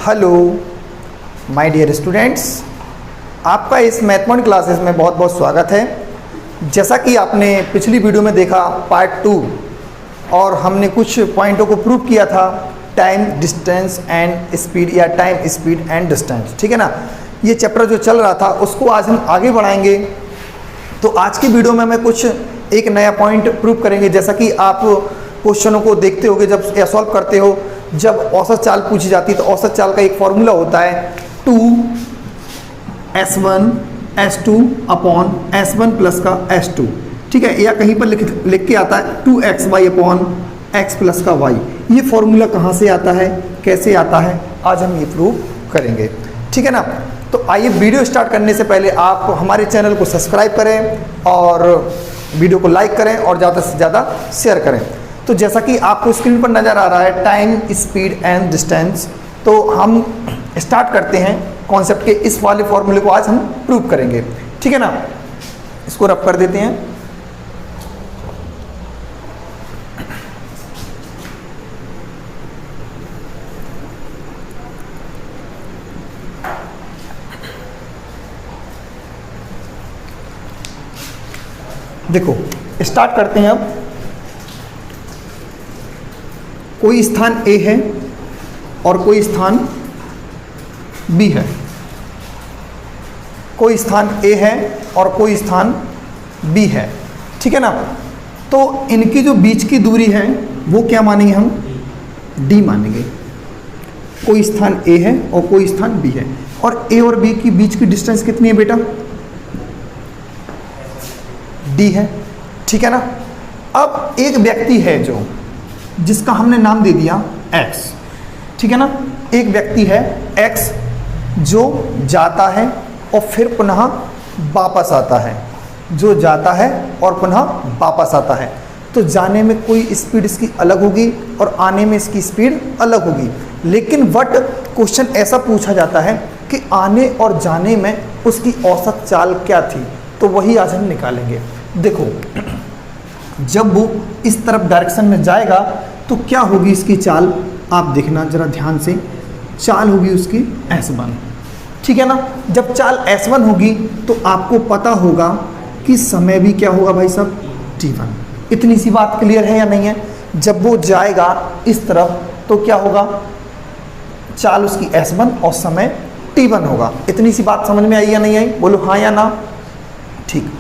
Hello my dear students, आपका इस mathematics classes में बहुत बहुत स्वागत है। जैसा कि आपने पिछली वीडियो में देखा पार्ट 2 और हमने कुछ पॉइंटों को प्रूव किया था, टाइम डिस्टेंस एंड स्पीड या टाइम स्पीड एंड डिस्टेंस, ठीक है ना। ये चैप्टर जो चल रहा था उसको आज हम आगे बढ़ाएंगे। तो आज की वीडियो में कुछ एक नया पॉइंट प्रूव करेंगे। जैसा कि आप क्वेश्चनों को देखते होगे जब या सॉल्व करते हो, जब औसत चाल पूछी जाती है तो औसत चाल का एक फॉर्मूला होता है 2s1 s2 upon s1 plus का s2, ठीक है। या कहीं पर लिख के आता है 2xy अपॉन x प्लस का y। ये फॉर्मूला कहाँ से आता है, कैसे आता है, आज हम ये प्रूव करेंगे, ठीक है ना। तो आइए वीडियो स्टार्ट करने से पहले आप हमारे चैनल को सब्सक्राइब करें और वीडियो को लाइक करें और ज़्यादा से ज़्यादा शेयर करें। तो जैसा कि आपको स्क्रीन पर नज़र आ रहा है टाइम स्पीड एंड डिस्टेंस, तो हम स्टार्ट करते हैं कॉन्सेप्ट के इस वाले फॉर्मूले को आज हम प्रूव करेंगे, ठीक है ना। इसको रब कर देते हैं। देखो स्टार्ट करते हैं। अब कोई स्थान A है और कोई स्थान B है। कोई स्थान A है और कोई स्थान B है, ठीक है ना। तो इनकी जो बीच की दूरी है वो क्या मानेंगे हम, D मानेंगे। कोई स्थान A है और कोई स्थान B है, और A और B की बीच की डिस्टेंस कितनी है बेटा, D है, ठीक है ना। अब एक व्यक्ति है जो जिसका हमने नाम दे दिया x, ठीक है ना। एक व्यक्ति है x जो जाता है और फिर पुनः वापस आता है, जो जाता है और पुनः वापस आता है। तो जाने में कोई स्पीड इसकी अलग होगी और आने में इसकी स्पीड अलग होगी। लेकिन बट क्वेश्चन ऐसा पूछा जाता है कि आने और जाने में उसकी औसत चाल क्या थी, तो वही आज हम निकालेंगे। देखो जब वो इस तरफ डायरेक्शन में जाएगा तो क्या होगी इसकी चाल, आप देखना जरा ध्यान से। चाल होगी उसकी S1, ठीक है ना। जब चाल S1 होगी तो आपको पता होगा कि समय भी क्या होगा भाई साहब, T1। इतनी सी बात क्लियर है या नहीं है। जब वो जाएगा इस तरफ तो क्या होगा, चाल उसकी S1 और समय T1 होगा। इतनी सी बात समझ में आई या नहीं आई, बोलो हाँ या ना, ठीक।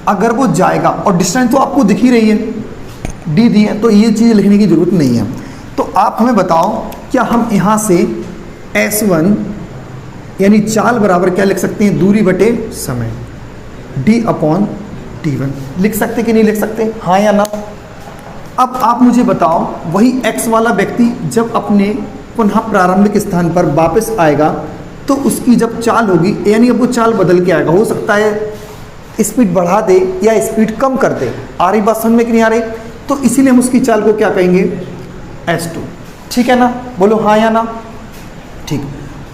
अगर वो जाएगा और डिस्टेंस तो आपको दिख ही रही है, D दी है, तो ये चीज़ लिखने की जरूरत नहीं है। तो आप हमें बताओ क्या हम यहाँ से S1 यानी चाल बराबर क्या लिख सकते हैं, दूरी बटे समय, D अपॉन T1 लिख सकते कि नहीं लिख सकते, हाँ या ना। अब आप मुझे बताओ वही X वाला व्यक्ति जब अपने पुनः प्रारंभिक स्थान पर वापस आएगा तो उसकी जब चाल होगी, यानी अब वो चाल बदल के आएगा। हो सकता है स्पीड बढ़ा दे या स्पीड कम कर दे। आ रही बात समझ में कि नहीं आ रही, तो इसीलिए हम उसकी चाल को क्या कहेंगे, S2, ठीक है ना। बोलो हाँ या ना, ठीक।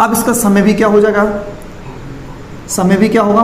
अब इसका समय भी क्या हो जाएगा, समय भी क्या होगा,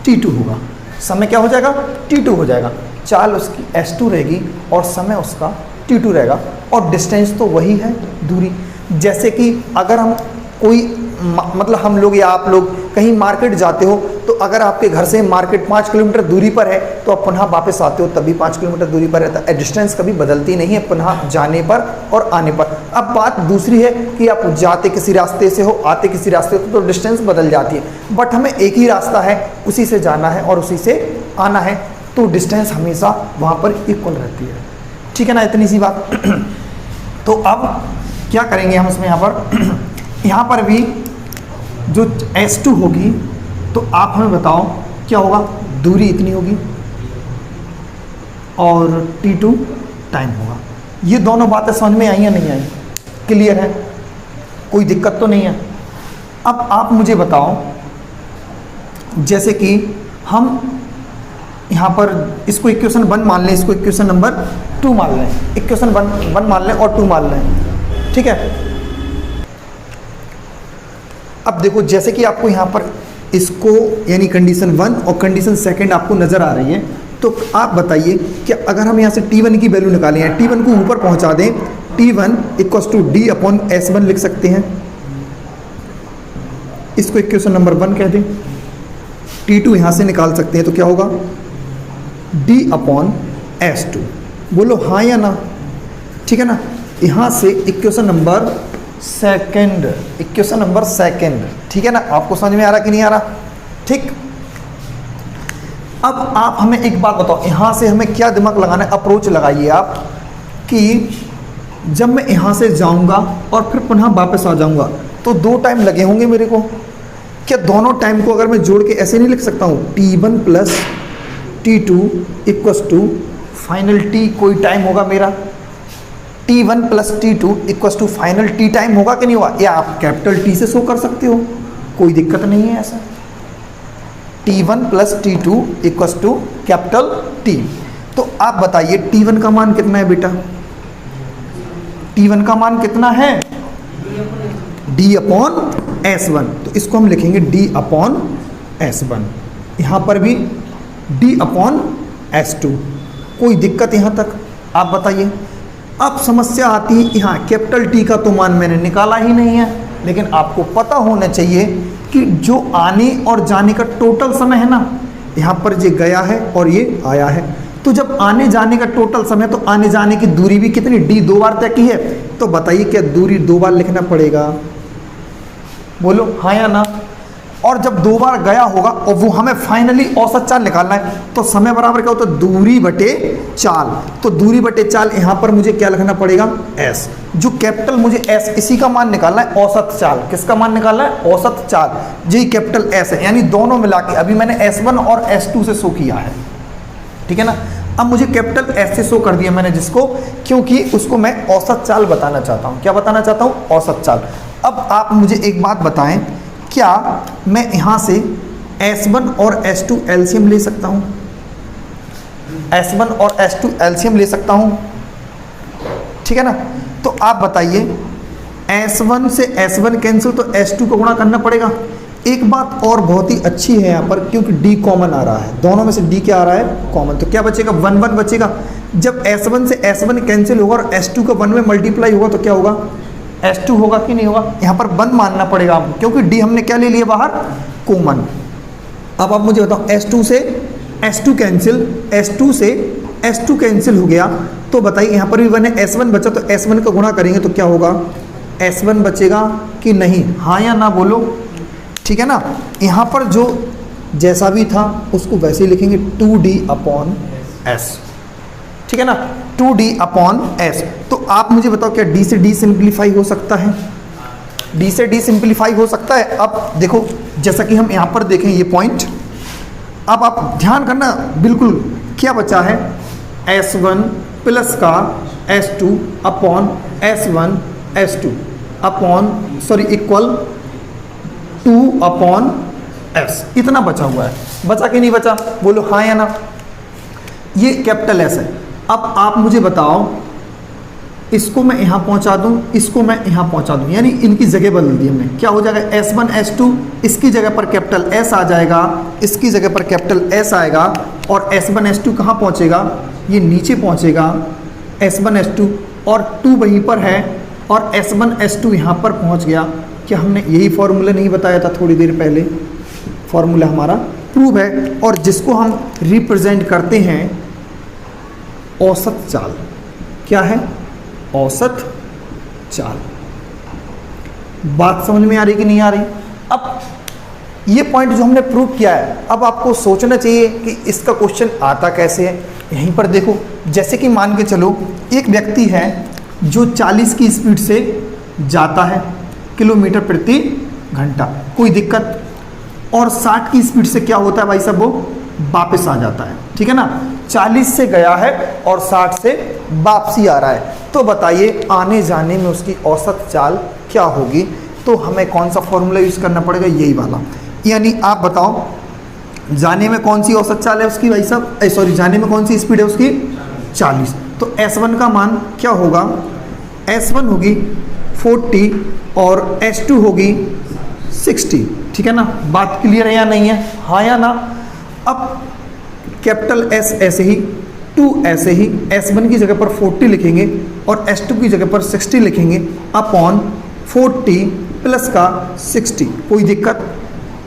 T2 होगा। समय क्या हो जाएगा, T2 हो जाएगा। चाल उसकी S2 रहेगी और समय उसका T2 रहेगा, और डिस्टेंस तो वही है, दूरी। जैसे कि अगर हम कोई मतलब हम लोग या आप लोग कहीं मार्केट जाते हो, तो अगर आपके घर से मार्केट 5 किलोमीटर दूरी पर है तो आप पुनः वापस आते हो तभी 5 किलोमीटर दूरी पर रहता है। डिस्टेंस कभी बदलती नहीं है पुनः जाने पर और आने पर। अब बात दूसरी है कि आप जाते किसी रास्ते से हो, आते किसी रास्ते से, तो डिस्टेंस बदल जाती है। बट हमें एक ही रास्ता है, उसी से जाना है और उसी से आना है, तो डिस्टेंस हमेशा वहाँ पर इक्वल रहती है, ठीक है ना। इतनी सी बात। तो अब क्या करेंगे हम इसमें, यहाँ पर भी जो S2 होगी तो आप हमें बताओ क्या होगा, दूरी इतनी होगी और T2 टाइम होगा। ये दोनों बातें समझ में आई या नहीं आई, क्लियर है, कोई दिक्कत तो नहीं है। अब आप मुझे बताओ, जैसे कि हम यहाँ पर इसको इक्वेशन 1 मान लें, इसको इक्वेशन नंबर 2 मान लें, इक्वेशन 1 मान लें और 2 मान लें, ठीक है। अब देखो जैसे कि आपको यहाँ पर इसको यानी कंडीशन 1 और कंडीशन 2 आपको नज़र आ रही है, तो आप बताइए कि अगर हम यहाँ से T1 की वैल्यू निकालें, T1 को ऊपर पहुँचा दें, T1 equals to D upon S1 लिख सकते हैं, इसको इक्वेशन नंबर 1 कह दें। T2 यहाँ से निकाल सकते हैं तो क्या होगा D/S2। बोलो हाँ या ना, ठीक है ना। यहाँ से इक्वेशन नंबर सेकंड, ठीक है ना। आपको समझ में आ रहा कि नहीं आ रहा? ठीक। अब आप हमें एक बात बताओ, यहाँ से हमें क्या दिमाग लगाना है, अप्रोच लगाइए आप कि जब मैं यहाँ से जाऊँगा और फिर पुनः वापस आ जाऊँगा तो 2 टाइम लगे होंगे मेरे को। क्या दोनों टाइम को अगर मैं जोड़ के ऐसे नहीं लिख सकता हूँ T1 + T2 = फाइनल T कोई टाइम होगा मेरा, T1 + T2 = final T time होगा कि नहीं होगा? या आप कैपिटल T से शो कर सकते हो, कोई दिक्कत नहीं है ऐसा। T1 + T2 = capital T। तो आप बताइए T1 का मान कितना है बेटा? T1 का मान कितना है? D/S1। तो इसको हम लिखेंगे D/S1। यहाँ पर भी D/S2। कोई दिक्कत यहाँ तक? आप बताइए। अब समस्या आती है यहाँ कैपिटल T का तो मान मैंने निकाला ही नहीं है, लेकिन आपको पता होना चाहिए कि जो आने और जाने का टोटल समय है ना, यहाँ पर ये गया है और ये आया है। तो जब आने जाने का टोटल समय, तो आने जाने की दूरी भी कितनी, D 2 बार तय की है। तो बताइए क्या दूरी 2 बार लिखना पड़ेगा? बोलो हाँ या ना। और जब 2 बार गया होगा और वो हमें फाइनली औसत चाल निकालना है, तो समय बराबर क्या होता है? दूरी बटे चाल। तो दूरी बटे चाल यहाँ पर मुझे क्या लिखना पड़ेगा? S। जो कैपिटल मुझे S, इसी का मान निकालना है, औसत चाल। किसका मान निकालना है? औसत चाल। यही कैपिटल S है, यानी दोनों मिला के अभी मैंने S1 और S2 से शो किया है, ठीक है ना। अब मुझे कैपिटल S से शो कर दिया मैंने जिसको, क्योंकि उसको मैं औसत चाल बताना चाहता हूँ। क्या बताना चाहता हूँ? औसत चाल। अब आप मुझे एक बात बताएं, क्या मैं यहाँ से S1 और S2 एलसीएम ले सकता हूँ? S1 और S2 एलसीएम ले सकता हूँ, ठीक है ना। तो आप बताइए S1 से S1 कैंसिल, तो S2 को गुणा करना पड़ेगा। एक बात और बहुत ही अच्छी है यहाँ पर, क्योंकि D कॉमन आ रहा है, दोनों में से D क्या आ रहा है? कॉमन। तो क्या बचेगा? 1 1 बचेगा। जब S1 से S1 कैंसिल होगा और S2 का 1 में मल्टीप्लाई होगा तो क्या होगा? S2 होगा कि नहीं होगा? यहाँ पर 1 मानना पड़ेगा आपको, क्योंकि D हमने क्या ले लिया बाहर? कॉमन। अब आप मुझे बताओ S2 से S2 कैंसिल, S2 से S2 कैंसिल हो गया, तो बताइए यहाँ पर भी 1 है, S1 बचा, तो S1 का गुणा करेंगे तो क्या होगा? S1 बचेगा कि नहीं? हाँ या ना बोलो, ठीक है ना। यहाँ पर जो जैसा भी था उसको वैसे ही लिखेंगे 2D/S, ठीक है ना, 2D/S। तो आप मुझे बताओ क्या D से D सिंप्लीफाई हो सकता है? D से D सिंप्लीफाई हो सकता है। अब देखो, जैसा कि हम यहाँ पर देखें ये पॉइंट, अब आप ध्यान करना बिल्कुल, क्या बचा है? S1 प्लस का S2/S1 S2 इक्वल 2/S, इतना बचा हुआ है। बचा कि नहीं बचा? बोलो हाँ या ना। ये कैपिटल S है। अब आप मुझे बताओ, इसको मैं यहाँ पहुँचा दूँ, इसको मैं यहाँ पहुँचा दूँ, यानी इनकी जगह बदल दी हमने। क्या हो जाएगा? S1 S2, इसकी जगह पर कैपिटल S आ जाएगा, इसकी जगह पर कैपिटल S आएगा, और S1 S2 कहाँ पहुँचेगा? ये नीचे पहुँचेगा S1 S2, और 2 वहीं पर है, और S1 S2 यहाँ पर पहुँच गया। क्या हमने यही फॉर्मूला नहीं बताया था थोड़ी देर पहले? फॉर्मूला हमारा प्रूव है, और जिसको हम रिप्रेजेंट करते हैं औसत चाल। क्या है? औसत चाल। बात समझ में आ रही कि नहीं आ रही? अब ये पॉइंट जो हमने प्रूव किया है, अब आपको सोचना चाहिए कि इसका क्वेश्चन आता कैसे है। यहीं पर देखो, जैसे कि मान के चलो एक व्यक्ति है जो 40 की स्पीड से जाता है किलोमीटर प्रति घंटा, कोई दिक्कत, और 60 की स्पीड से क्या होता है भाई साहब? वो वापस आ जाता है, ठीक है ना। 40 से गया है और 60 से वापसी आ रहा है, तो बताइए आने जाने में उसकी औसत चाल क्या होगी? तो हमें कौन सा फॉर्मूला यूज़ करना पड़ेगा? यही वाला। यानी आप बताओ, जाने में कौन सी औसत चाल है उसकी भाई साहब? सॉरी, जाने में कौन सी स्पीड है उसकी? 40। तो S1 का मान क्या होगा? S1 होगी 40 और S2 होगी 60, ठीक है ना। बात क्लियर है या नहीं है? हाँ या ना। अब कैपिटल S ऐसे ही, 2 ऐसे ही, S1 की जगह पर 40 लिखेंगे और S2 की जगह पर 60 लिखेंगे, अपॉन 40 प्लस का 60, कोई दिक्कत,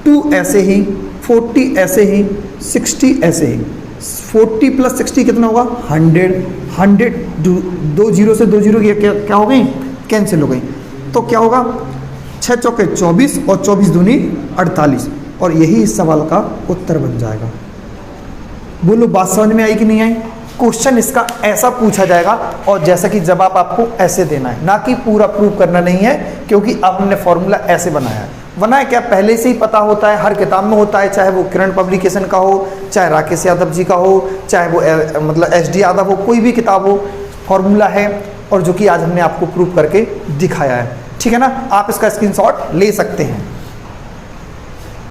2 ऐसे ही, 40 ऐसे ही, 60 ऐसे ही, 40 प्लस 60 कितना होगा 100, 100 दो जीरो से दो जीरो क्या हो गई, कैंसिल हो गई, तो क्या होगा 6 चौके 24 और 24 दूनी 48, और यही इस सवाल का उत्तर बन जाएगा। बोलो बात समझ में आई कि नहीं आई? क्वेश्चन इसका ऐसा पूछा जाएगा और जैसा कि जवाब आपको ऐसे देना है, ना कि पूरा प्रूव करना नहीं है, क्योंकि अब हमने फॉर्मूला ऐसे बनाया है। वरना क्या पहले से ही पता होता है, हर किताब में होता है, चाहे वो किरण पब्लिकेशन का हो, चाहे राकेश यादव जी का हो, चाहे वो मतलब SD यादव हो, कोई भी किताब हो, फॉर्मूला है, और जो कि आज हमने आपको प्रूव करके दिखाया है। ठीक है ना, आप इसका स्क्रीनशॉट ले सकते हैं।